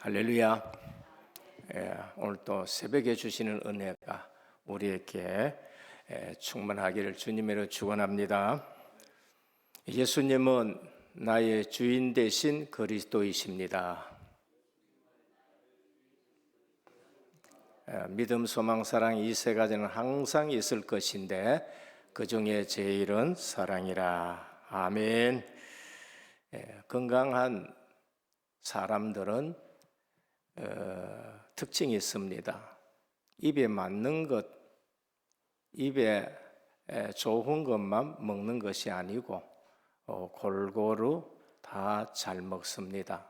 할렐루야. 오늘 또 새벽에 주시는 은혜가 우리에게 충만하기를 주님으로 축원합니다. 예수님은 나의 주인 되신 그리스도이십니다. 믿음, 소망, 사랑 이 세 가지는 항상 있을 것인데 그 중에 제일은 사랑이라. 아멘. 건강한 사람들은 특징이 있습니다. 입에 맞는 것, 입에 좋은 것만 먹는 것이 아니고 골고루 다 잘 먹습니다.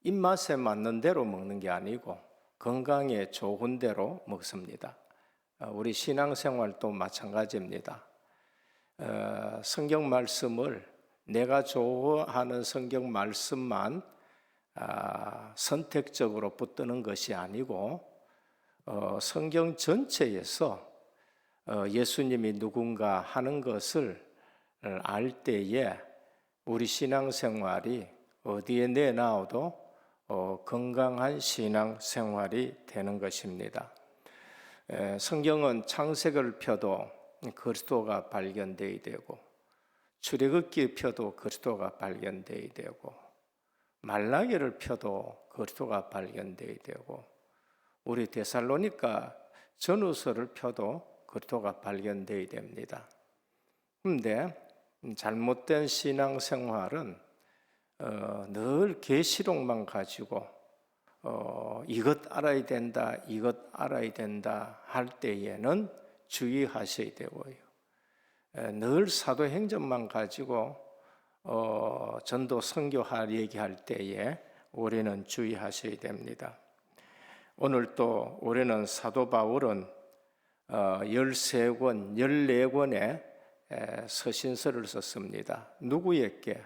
입맛에 맞는 대로 먹는 게 아니고 건강에 좋은 대로 먹습니다. 우리 신앙생활도 마찬가지입니다. 성경 말씀을 내가 좋아하는 성경 말씀만 선택적으로 붙드는 것이 아니고 성경 전체에서 예수님이 누군가 하는 것을 알 때에 우리 신앙생활이 어디에 내놔도 건강한 신앙생활이 되는 것입니다. 성경은 창세기를 펴도 그리스도가 발견되어야 되고 출애굽기 펴도 그리스도가 발견되어야 되고 말라기를 펴도 그리스도가 발견되어야 되고 우리 데살로니가 전후서를 펴도 그리스도가 발견되어야 됩니다. 그런데 잘못된 신앙생활은 늘 계시록만 가지고 이것 알아야 된다, 이것 알아야 된다 할 때에는 주의하셔야 되고요. 늘 사도행전만 가지고 전도 선교할 얘기할 때에 우리는 주의하셔야 됩니다. 오늘 또 우리는 사도 바울은 13권, 14권의 서신서를 썼습니다. 누구에게?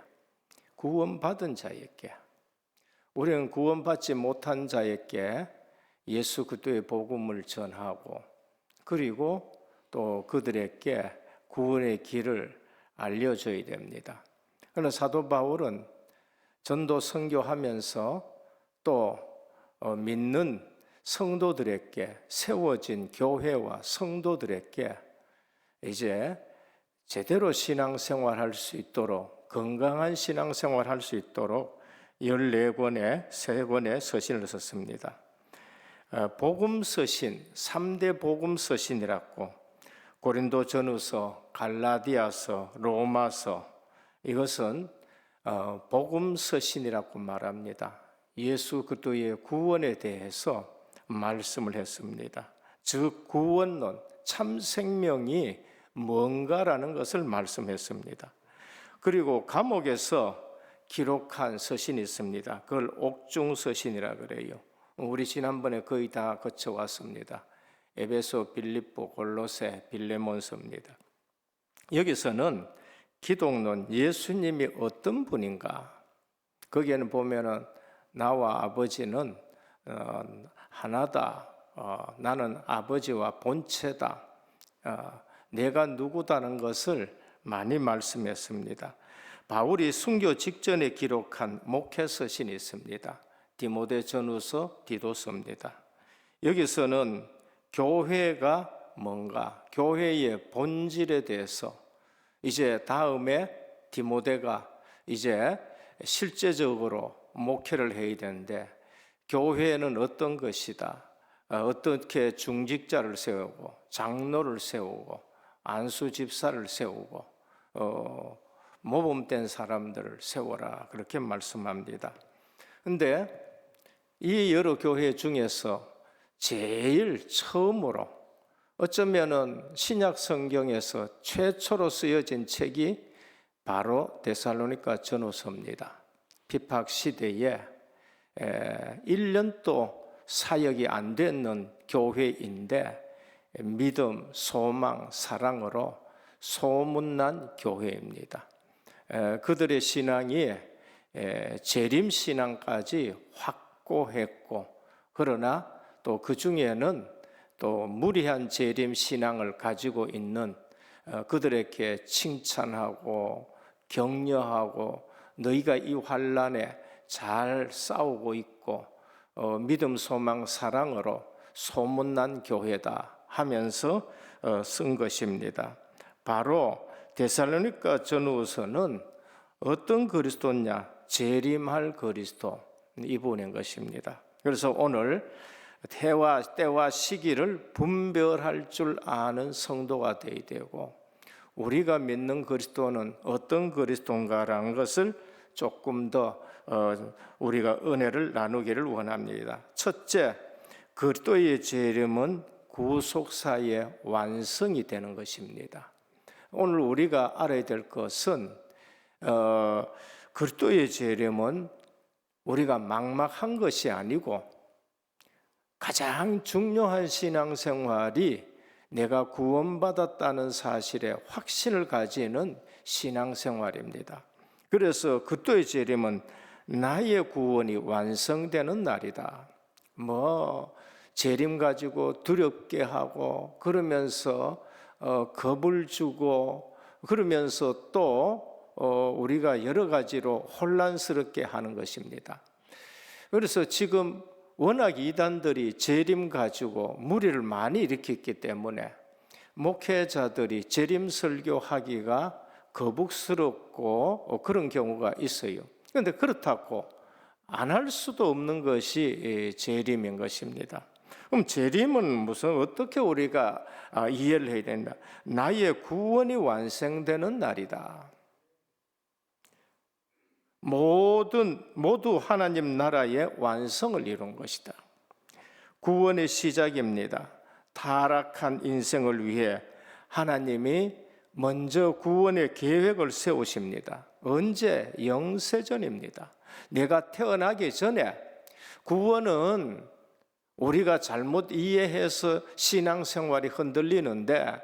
구원받은 자에게. 우리는 구원받지 못한 자에게 예수 그리스도의 복음을 전하고 그리고 또 그들에게 구원의 길을 알려줘야 됩니다. 그러나 사도 바울은 전도 선교하면서 또 믿는 성도들에게 세워진 교회와 성도들에게 이제 제대로 신앙생활할 수 있도록 건강한 신앙생활할 수 있도록 14권의 3권의 서신을 썼습니다. 복음서신, 3대 복음서신이라고 고린도 전후서, 갈라디아서, 로마서 이것은 복음서신이라고 말합니다. 예수 그리스도의 구원에 대해서 말씀을 했습니다. 즉 구원론, 참 생명이 뭔가라는 것을 말씀했습니다. 그리고 감옥에서 기록한 서신이 있습니다. 그걸 옥중서신이라 그래요. 우리 지난번에 거의 다 거쳐왔습니다. 에베소, 빌립보, 골로새, 빌레몬서입니다. 여기서는 기독론, 예수님이 어떤 분인가? 거기에는 보면은 나와 아버지는 하나다. 나는 아버지와 본체다. 내가 누구다는 것을 많이 말씀했습니다. 바울이 순교 직전에 기록한 목회서신이 있습니다. 디모데전후서, 디도서입니다. 여기서는 교회가 뭔가, 교회의 본질에 대해서 이제 다음에 디모데가 이제 실제적으로 목회를 해야 되는데 교회는 어떤 것이다. 어떻게 중직자를 세우고 장로를 세우고 안수 집사를 세우고 모범된 사람들을 세워라 그렇게 말씀합니다. 그런데 이 여러 교회 중에서 제일 처음으로 어쩌면은 신약 성경에서 최초로 쓰여진 책이 바로 데살로니가 전후서입니다. 핍박 시대에 1년도 사역이 안 되는 교회인데 믿음, 소망, 사랑으로 소문난 교회입니다. 그들의 신앙이 재림신앙까지 확고했고 그러나 또 그 중에는 또 무리한 재림 신앙을 가지고 있는 그들에게 칭찬하고 격려하고 너희가 이 환난에 잘 싸우고 있고 믿음, 소망, 사랑으로 소문난 교회다 하면서 쓴 것입니다. 바로 데살로니가 전후서는 어떤 그리스도냐? 재림할 그리스도, 이분인 것입니다. 그래서 오늘 때와 시기를 분별할 줄 아는 성도가 되어야 되고, 우리가 믿는 그리스도는 어떤 그리스도인가라는 것을 조금 더 우리가 은혜를 나누기를 원합니다. 첫째, 그리스도의 재림은 구속사의 완성이 되는 것입니다. 오늘 우리가 알아야 될 것은 그리스도의 재림은 우리가 막막한 것이 아니고 가장 중요한 신앙생활이 내가 구원받았다는 사실에 확신을 가지는 신앙생활입니다. 그래서 그리스도의 재림은 나의 구원이 완성되는 날이다. 재림 가지고 두렵게 하고 그러면서 겁을 주고 그러면서 또 우리가 여러 가지로 혼란스럽게 하는 것입니다. 그래서 지금 워낙 이단들이 재림 가지고 무리를 많이 일으켰기 때문에 목회자들이 재림 설교하기가 거북스럽고 그런 경우가 있어요. 그런데 그렇다고 안 할 수도 없는 것이 재림인 것입니다. 그럼 재림은 어떻게 우리가 이해를 해야 되나? 나의 구원이 완성되는 날이다. 모두 하나님 나라의 완성을 이룬 것이다. 구원의 시작입니다. 타락한 인생을 위해 하나님이 먼저 구원의 계획을 세우십니다. 언제? 영세전입니다. 내가 태어나기 전에. 구원은 우리가 잘못 이해해서 신앙생활이 흔들리는데,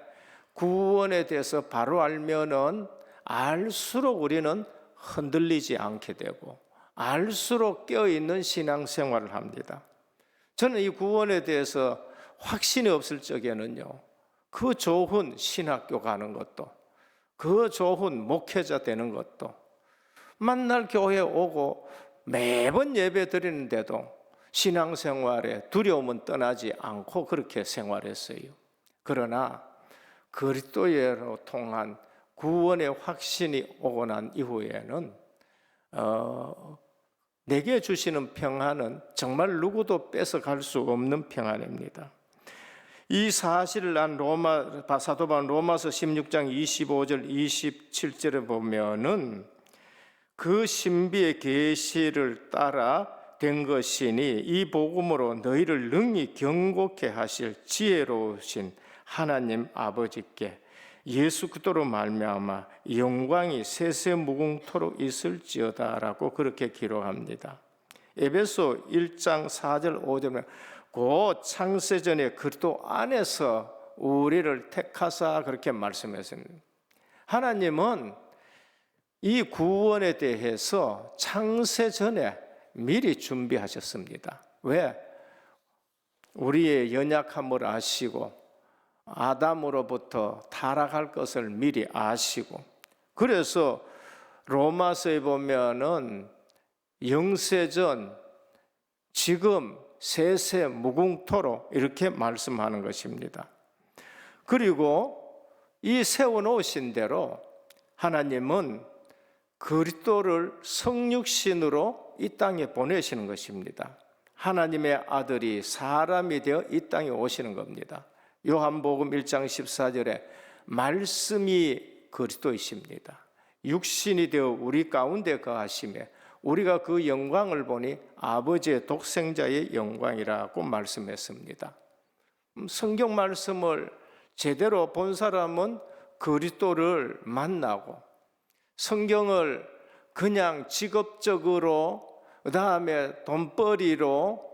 구원에 대해서 바로 알면은 알수록 우리는 흔들리지 않게 되고 알수록 깨어있는 신앙생활을 합니다. 저는 이 구원에 대해서 확신이 없을 적에는요, 그 좋은 신학교 가는 것도, 그 좋은 목회자 되는 것도, 만날 교회 오고 매번 예배 드리는데도 신앙생활에 두려움은 떠나지 않고 그렇게 생활했어요. 그러나 그리스도로 통한 구원의 확신이 오고 난 이후에는 내게 주시는 평안은 정말 누구도 뺏어갈 수 없는 평안입니다. 이 사실을 난 사도 바울 로마서 16장 25절 27절에 보면은 그 신비의 계시를 따라 된 것이니 이 복음으로 너희를 능히 경고케 하실 지혜로우신 하나님 아버지께 예수 그리스도로 말미암아 영광이 세세무궁토록 있을지어다라고 그렇게 기록합니다. 에베소 1장 4절 5절에 그 창세전에 그리스도 안에서 우리를 택하사 그렇게 말씀했습니다. 하나님은 이 구원에 대해서 창세전에 미리 준비하셨습니다. 왜? 우리의 연약함을 아시고 아담으로부터 타락할 것을 미리 아시고, 그래서 로마서에 보면은 영세전 지금 세세 무궁토록 이렇게 말씀하는 것입니다. 그리고 이 세워놓으신 대로 하나님은 그리스도를 성육신으로 이 땅에 보내시는 것입니다. 하나님의 아들이 사람이 되어 이 땅에 오시는 겁니다. 요한복음 1장 14절에 말씀이 그리스도이십니다. 육신이 되어 우리 가운데 거하시매 우리가 그 영광을 보니 아버지의 독생자의 영광이라고 말씀했습니다. 성경 말씀을 제대로 본 사람은 그리스도를 만나고, 성경을 그냥 직업적으로 그다음에 돈벌이로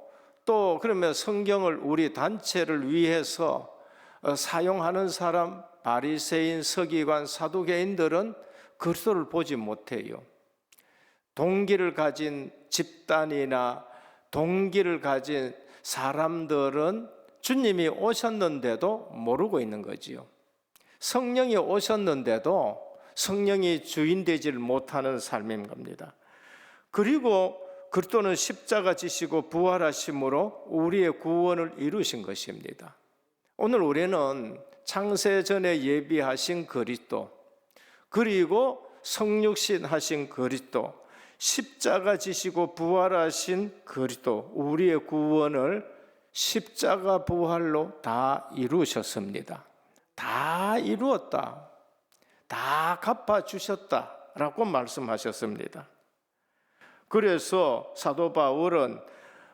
또 그러면 성경을 우리 단체를 위해서 사용하는 사람, 바리새인, 서기관, 사두개인들은 그리스도를 보지 못해요. 동기를 가진 집단이나 동기를 가진 사람들은 주님이 오셨는데도 모르고 있는 거지요. 성령이 오셨는데도 성령이 주인 되지를 못하는 삶인 겁니다. 그리고 그리스도는 십자가 지시고 부활하심으로 우리의 구원을 이루신 것입니다. 오늘 우리는 창세 전에 예비하신 그리스도, 그리고 성육신 하신 그리스도, 십자가 지시고 부활하신 그리스도, 우리의 구원을 십자가 부활로 다 이루셨습니다. 다 이루었다, 다 갚아주셨다라고 말씀하셨습니다. 그래서 사도 바울은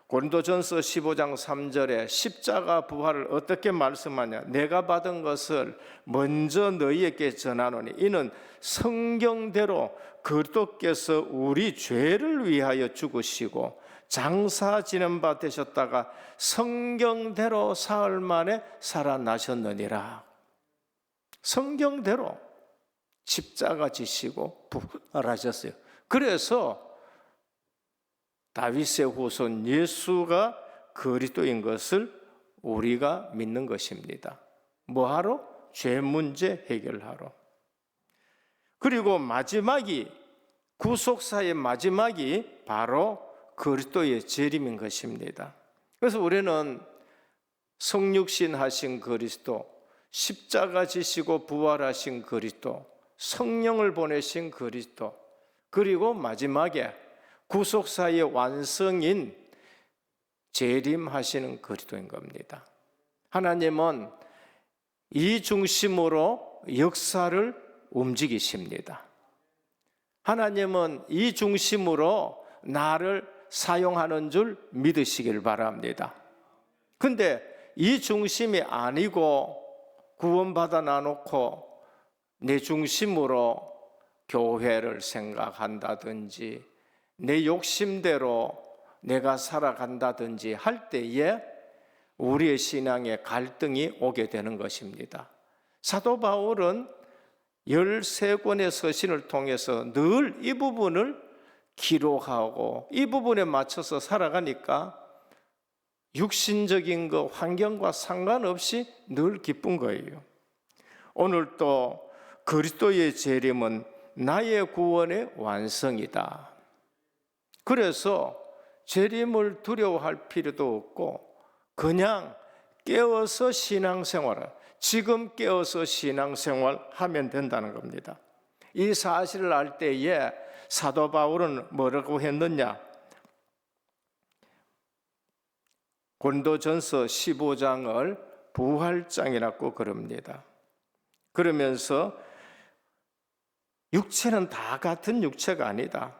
고린도전서 15장 3절에 십자가 부활을 어떻게 말씀하냐? 내가 받은 것을 먼저 너희에게 전하노니 이는 성경대로 그리스도께서 우리 죄를 위하여 죽으시고 장사 지는 바 되셨다가 성경대로 사흘 만에 살아나셨느니라. 성경대로 십자가 지시고 부활하셨어요. 그래서 다윗의 후손 예수가 그리스도인 것을 우리가 믿는 것입니다. 뭐하러? 죄 문제 해결하러. 그리고 마지막이, 구속사의 마지막이 바로 그리스도의 재림인 것입니다. 그래서 우리는 성육신 하신 그리스도, 십자가 지시고 부활하신 그리스도, 성령을 보내신 그리스도, 그리고 마지막에 구속사의 완성인 재림하시는 그리스도인 겁니다. 하나님은 이 중심으로 역사를 움직이십니다. 하나님은 이 중심으로 나를 사용하는 줄 믿으시길 바랍니다. 근데 이 중심이 아니고 구원받아 놔놓고 내 중심으로 교회를 생각한다든지 내 욕심대로 내가 살아간다든지 할 때에 우리의 신앙에 갈등이 오게 되는 것입니다. 사도 바울은 13권의 서신을 통해서 늘 이 부분을 기록하고 이 부분에 맞춰서 살아가니까 육신적인 것, 환경과 상관없이 늘 기쁜 거예요. 오늘 또 그리스도의 재림은 나의 구원의 완성이다. 그래서 재림을 두려워할 필요도 없고 그냥 깨어서 신앙생활을, 지금 깨어서 신앙생활 하면 된다는 겁니다. 이 사실을 알 때에 사도 바울은 뭐라고 했느냐? 고린도전서 15장을 부활장이라고 그럽니다. 그러면서 육체는 다 같은 육체가 아니다.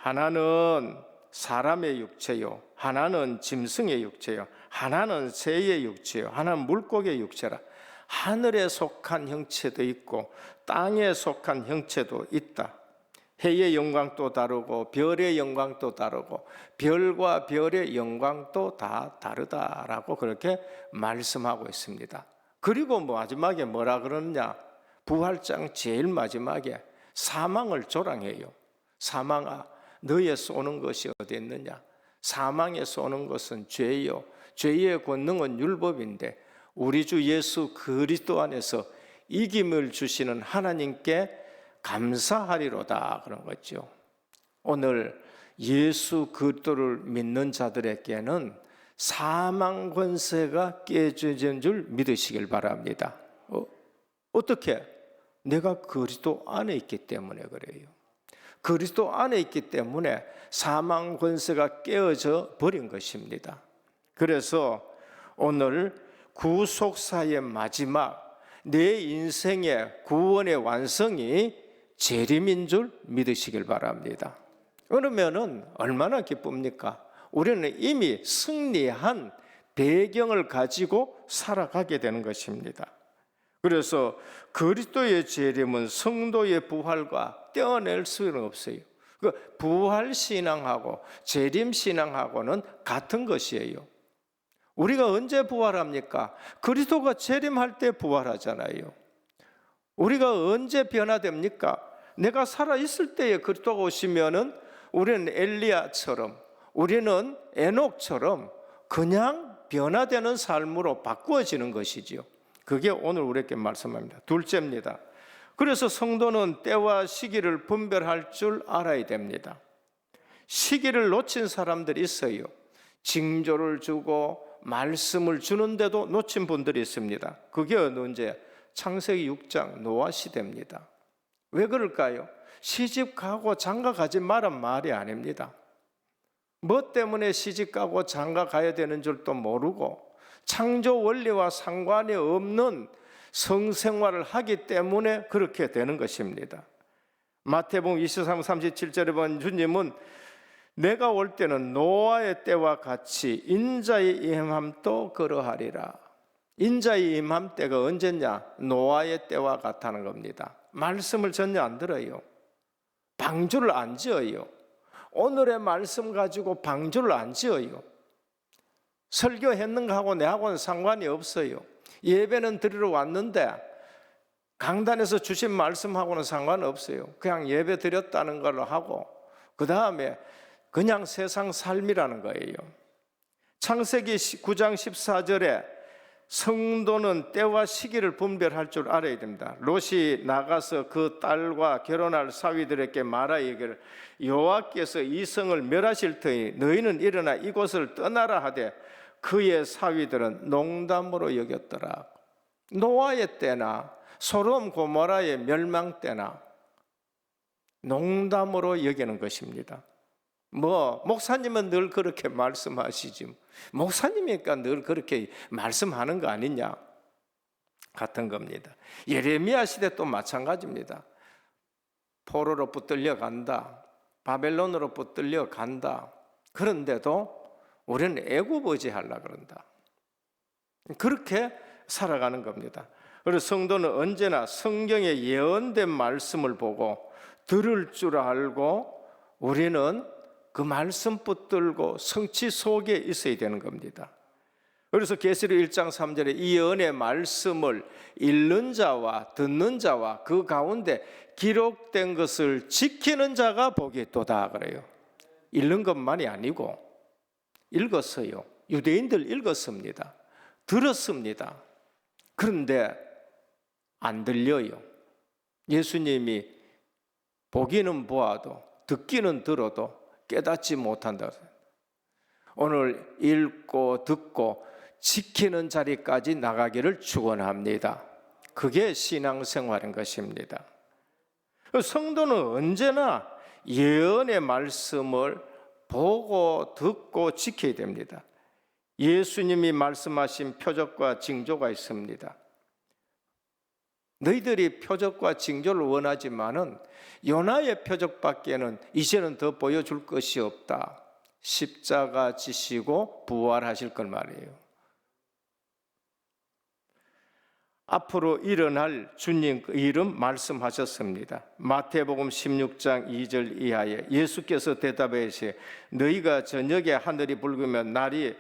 하나는 사람의 육체요, 하나는 짐승의 육체요, 하나는 새의 육체요, 하나는 물고기의 육체라. 하늘에 속한 형체도 있고 땅에 속한 형체도 있다. 해의 영광도 다르고 별의 영광도 다르고 별과 별의 영광도 다 다르다라고 그렇게 말씀하고 있습니다. 그리고 마지막에 뭐라 그러느냐? 부활장 제일 마지막에 사망을 조랑해요. 사망아, 너에서 오는 것이 어디 있느냐? 사망에서 오는 것은 죄요, 죄의 권능은 율법인데 우리 주 예수 그리스도 안에서 이김을 주시는 하나님께 감사하리로다 그런 거죠. 오늘 예수 그리스도를 믿는 자들에게는 사망 권세가 깨져진 줄 믿으시길 바랍니다. 어떻게? 내가 그리스도 안에 있기 때문에 그래요. 그리스도 안에 있기 때문에 사망 권세가 깨어져 버린 것입니다. 그래서 오늘 구속사의 마지막, 내 인생의 구원의 완성이 재림인 줄 믿으시길 바랍니다. 그러면은 얼마나 기쁩니까? 우리는 이미 승리한 배경을 가지고 살아가게 되는 것입니다. 그래서 그리스도의 재림은 성도의 부활과 떼어낼 수는 없어요. 그 부활 신앙하고 재림 신앙하고는 같은 것이에요. 우리가 언제 부활합니까? 그리스도가 재림할 때 부활하잖아요. 우리가 언제 변화됩니까? 내가 살아있을 때에 그리스도가 오시면은 우리는 엘리야처럼, 우리는 에녹처럼 그냥 변화되는 삶으로 바꾸어지는 것이지요. 그게 오늘 우리에게 말씀합니다. 둘째입니다. 그래서 성도는 때와 시기를 분별할 줄 알아야 됩니다. 시기를 놓친 사람들이 있어요. 징조를 주고 말씀을 주는데도 놓친 분들이 있습니다. 그게 언제? 창세기 6장 노아 시대입니다. 왜 그럴까요? 시집 가고 장가 가지 말란 말이 아닙니다. 뭐 때문에 시집 가고 장가 가야 되는 줄도 모르고 창조 원리와 상관이 없는 성생활을 하기 때문에 그렇게 되는 것입니다. 마태복음 23, 37절에 보면 주님은 내가 올 때는 노아의 때와 같이 인자의 임함도 그러하리라. 인자의 임함 때가 언제냐? 노아의 때와 같다는 겁니다. 말씀을 전혀 안 들어요. 방주를 안 지어요. 오늘의 말씀 가지고 방주를 안 지어요. 설교했는가 하고 내하고는 상관이 없어요. 예배는 드리러 왔는데 강단에서 주신 말씀하고는 상관없어요. 그냥 예배 드렸다는 걸로 하고 그 다음에 그냥 세상 삶이라는 거예요. 창세기 9장 14절에 성도는 때와 시기를 분별할 줄 알아야 됩니다. 롯이 나가서 그 딸과 결혼할 사위들에게 말하 이르기를 여호와께서 이 성을 멸하실 터이니 너희는 일어나 이곳을 떠나라 하되 그의 사위들은 농담으로 여겼더라. 노아의 때나 소돔 고모라의 멸망 때나 농담으로 여기는 것입니다. 목사님은 늘 그렇게 말씀하시지. 목사님이니까 늘 그렇게 말씀하는 거 아니냐? 같은 겁니다. 예레미야 시대 또 마찬가지입니다. 포로로 붙들려 간다. 바벨론으로 붙들려 간다. 그런데도 우리는 애굽의지 하려고 그런다. 그렇게 살아가는 겁니다. 그래서 성도는 언제나 성경에 예언된 말씀을 보고 들을 줄 알고 우리는 그 말씀 붙들고 성취 속에 있어야 되는 겁니다. 그래서 계시록 1장 3절에 이 예언의 말씀을 읽는 자와 듣는 자와 그 가운데 기록된 것을 지키는 자가 복이 있도다 그래요. 읽는 것만이 아니고 읽었어요. 유대인들 읽었습니다. 들었습니다. 그런데 안 들려요. 예수님이 보기는 보아도 듣기는 들어도 깨닫지 못한다. 오늘 읽고 듣고 지키는 자리까지 나가기를 축원합니다. 그게 신앙생활인 것입니다. 성도는 언제나 예언의 말씀을 보고 듣고 지켜야 됩니다. 예수님이 말씀하신 표적과 징조가 있습니다. 너희들이 표적과 징조를 원하지만은 요나의 표적밖에는 이제는 더 보여줄 것이 없다. 십자가 지시고 부활하실 걸 말이에요. 앞으로 일어날 주님 그 이름 말씀하셨습니다. 마태복음 16장 2절 이하에 예수께서 대답하시되 너희가 저녁에 하늘이 붉으면 날이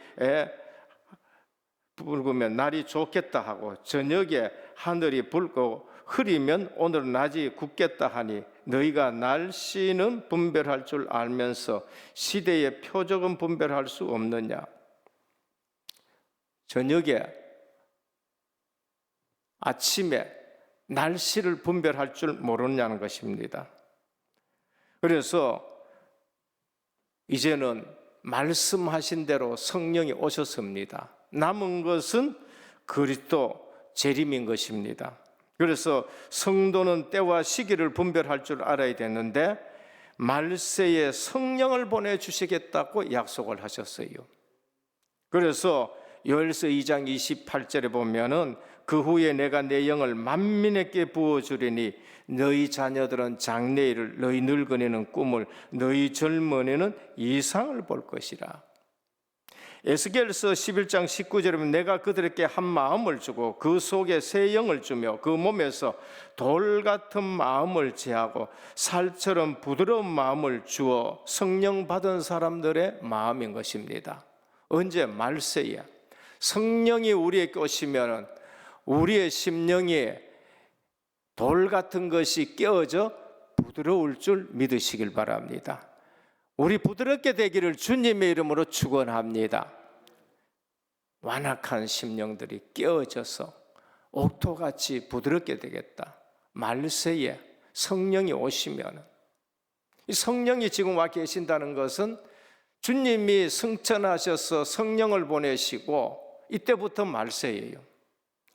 좋겠다 하고 저녁에 하늘이 붉고 흐리면 오늘 낮이 굳겠다 하니 너희가 날씨는 분별할 줄 알면서 시대의 표적은 분별할 수 없느냐? 저녁에 아침에 날씨를 분별할 줄 모르냐는 것입니다. 그래서 이제는 말씀하신 대로 성령이 오셨습니다. 남은 것은 그리스도 재림인 것입니다. 그래서 성도는 때와 시기를 분별할 줄 알아야 되는데 말세에 성령을 보내주시겠다고 약속을 하셨어요. 그래서 요엘서 2장 28절에 보면은 그 후에 내가 내 영을 만민에게 부어주리니 너희 자녀들은 장래일을 너희 늙은이는 꿈을 너희 젊은이는 이상을 볼 것이라. 에스겔서 11장 19절에 보면 내가 그들에게 한 마음을 주고 그 속에 새 영을 주며 그 몸에서 돌 같은 마음을 제하고 살처럼 부드러운 마음을 주어 성령 받은 사람들의 마음인 것입니다. 언제? 말세에 성령이 우리에게 오시면 우리의 심령이 돌 같은 것이 깨어져 부드러울 줄 믿으시길 바랍니다. 우리 부드럽게 되기를 주님의 이름으로 축원합니다. 완악한 심령들이 깨어져서 옥토같이 부드럽게 되겠다. 말세에 성령이 오시면 이 성령이 지금 와 계신다는 것은 주님이 승천하셔서 성령을 보내시고 이때부터 말세예요.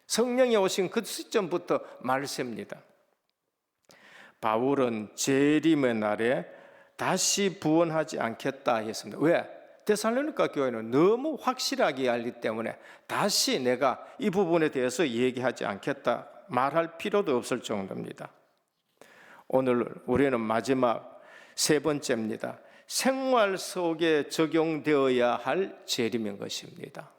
성령이 오신 그 시점부터 말세입니다. 바울은 재림의 날에 다시 부원하지 않겠다 했습니다. 왜? 데살로니가 교회는 너무 확실하게 알기 때문에 다시 내가 이 부분에 대해서 얘기하지 않겠다 말할 필요도 없을 정도입니다. 오늘 우리는 마지막 세 번째입니다. 생활 속에 적용되어야 할 재림인 것입니다.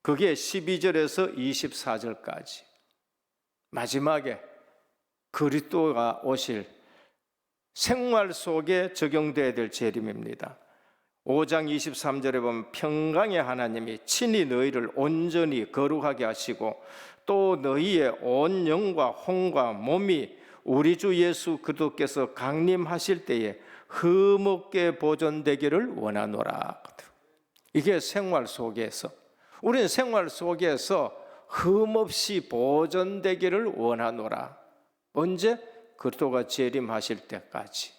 그게 12절에서 24절까지 마지막에 그리스도가 오실 생활 속에 적용되어야 될 재림입니다. 5장 23절에 보면 평강의 하나님이 친히 너희를 온전히 거룩하게 하시고 또 너희의 온 영과 혼과 몸이 우리 주 예수 그리스도께서 강림하실 때에 흠없게 보존되기를 원하노라. 이게 생활 속에서, 우리는 생활 속에서 흠없이 보존되기를 원하노라. 언제? 그리스도가 재림하실 때까지.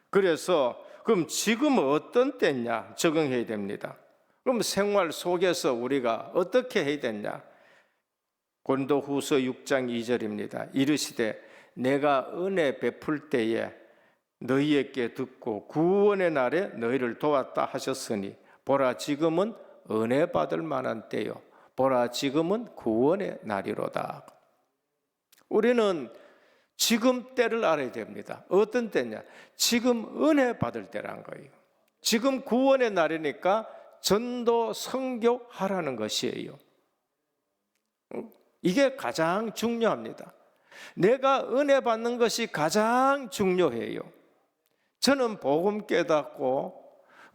그래서 그럼 지금은 어떤 때냐? 적응해야 됩니다. 그럼 생활 속에서 우리가 어떻게 해야 되냐? 고린도후서 6장 2절입니다. 이르시되 내가 은혜 베풀 때에 너희에게 듣고 구원의 날에 너희를 도왔다 하셨으니 보라 지금은 은혜 받을 만한 때요 보라 지금은 구원의 날이로다. 우리는 지금 때를 알아야 됩니다. 어떤 때냐? 지금 은혜 받을 때란 거예요. 지금 구원의 날이니까 전도 선교하라는 것이에요. 이게 가장 중요합니다. 내가 은혜 받는 것이 가장 중요해요. 저는 복음 깨닫고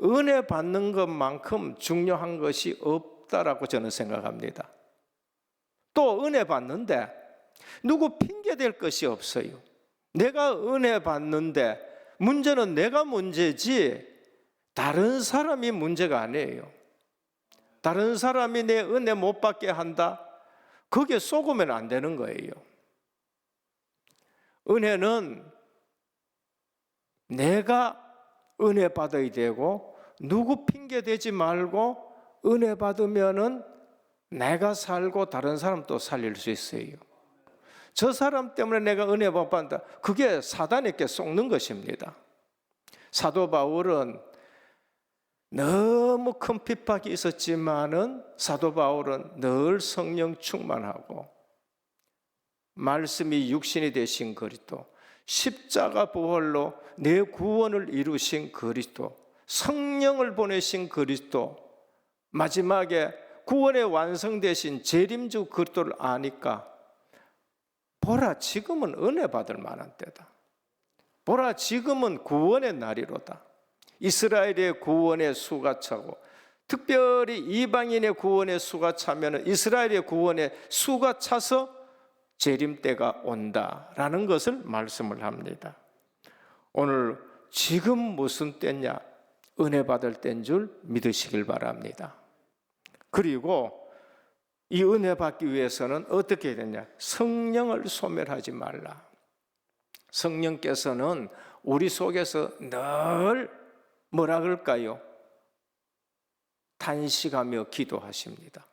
은혜 받는 것만큼 중요한 것이 없다라고 저는 생각합니다. 또 은혜 받는데 누구 핑계 댈 것이 없어요. 내가 은혜 받는데 문제는 내가 문제지 다른 사람이 문제가 아니에요. 다른 사람이 내 은혜 못 받게 한다? 거기에 속으면 안 되는 거예요. 은혜는 내가 은혜 받아야 되고 누구 핑계 대지 말고 은혜 받으면은 내가 살고 다른 사람도 살릴 수 있어요. 저 사람 때문에 내가 은혜 못 받는다. 그게 사단에게 속는 것입니다. 사도 바울은 너무 큰 핍박이 있었지만은 사도 바울은 늘 성령 충만하고 말씀이 육신이 되신 그리스도, 십자가 부활로 내 구원을 이루신 그리스도, 성령을 보내신 그리스도, 마지막에 구원의 완성되신 재림주 그리스도를 아니까 보라 지금은 은혜 받을 만한 때다. 보라 지금은 구원의 날이로다. 이스라엘의 구원의 수가 차고 특별히 이방인의 구원의 수가 차면 이스라엘의 구원의 수가 차서 재림 때가 온다라는 것을 말씀을 합니다. 오늘 지금 무슨 때냐? 은혜 받을 때인 줄 믿으시길 바랍니다. 그리고 이 은혜 받기 위해서는 어떻게 해야 되냐? 성령을 소멸하지 말라. 성령께서는 우리 속에서 늘 뭐라 그럴까요? 탄식하며 기도하십니다.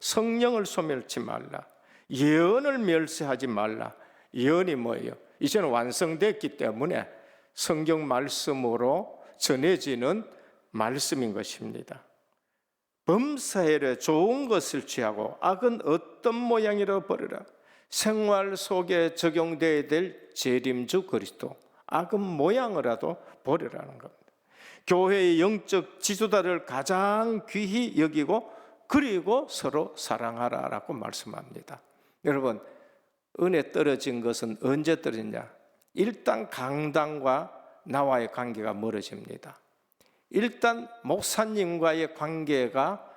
성령을 소멸치 말라. 예언을 멸시하지 말라. 예언이 뭐예요? 이제는 완성됐기 때문에 성경 말씀으로 전해지는 말씀인 것입니다. 범사에 좋은 것을 취하고 악은 어떤 모양이라 버리라. 생활 속에 적용되어야 될 재림주 그리스도, 악은 모양이라도 버리라는 겁니다. 교회의 영적 지도자를 가장 귀히 여기고 그리고 서로 사랑하라라고 말씀합니다. 여러분, 은혜 떨어진 것은 언제 떨어지냐? 일단 강단과 나와의 관계가 멀어집니다. 일단 목사님과의 관계가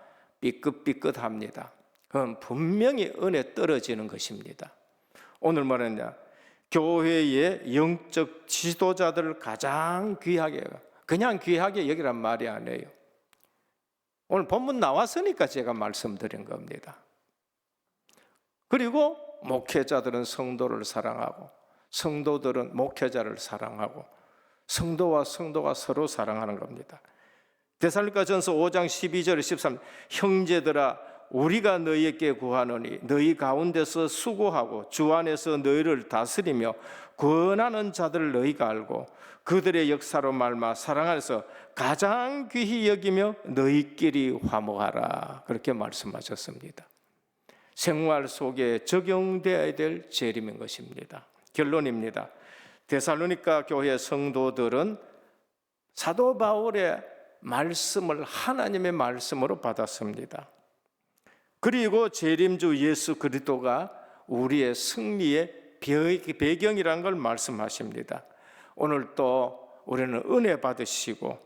삐끗삐끗합니다. 그건 분명히 은혜 떨어지는 것입니다. 오늘 말하냐? 교회의 영적 지도자들을 가장 귀하게, 그냥 귀하게 여기란 말이 아니에요. 오늘 본문 나왔으니까 제가 말씀드린 겁니다. 그리고 목회자들은 성도를 사랑하고 성도들은 목회자를 사랑하고 성도와 성도가 서로 사랑하는 겁니다. 데살로니가전서 5장 12절 13 형제들아 우리가 너희에게 구하노니 너희 가운데서 수고하고 주 안에서 너희를 다스리며 권하는 자들을 너희가 알고 그들의 역사로 말미암아 사랑 안에서 가장 귀히 여기며 너희끼리 화목하라. 그렇게 말씀하셨습니다. 생활 속에 적용되어야 될 재림인 것입니다. 결론입니다. 데살로니가 교회 성도들은 사도 바울의 말씀을 하나님의 말씀으로 받았습니다. 그리고 재림주 예수 그리스도가 우리의 승리의 배경이라는 걸 말씀하십니다. 오늘 또 우리는 은혜 받으시고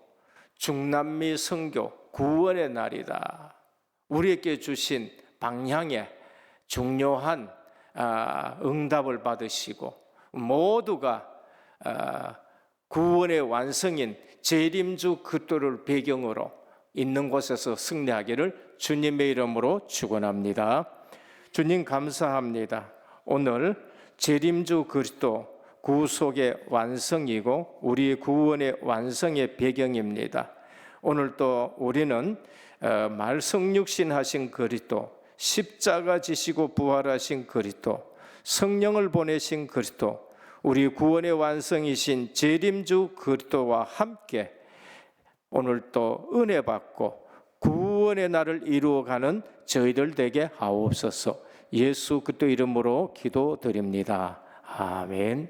중남미 선교 구원의 날이다. 우리에게 주신 방향에 중요한 응답을 받으시고 모두가 구원의 완성인 재림주 그리스도를 배경으로 있는 곳에서 승리하기를 주님의 이름으로 축원합니다. 주님 감사합니다. 오늘 재림주 그리스도 구속의 완성이고 우리 구원의 완성의 배경입니다. 오늘 또 우리는 말성육신 하신 그리스도, 십자가 지시고 부활하신 그리스도, 성령을 보내신 그리스도, 우리 구원의 완성이신 재림주 그리스도와 함께 오늘 또 은혜 받고 구원의 날을 이루어가는 저희들 되게 하옵소서. 예수 그리스도 이름으로 기도드립니다. 아멘.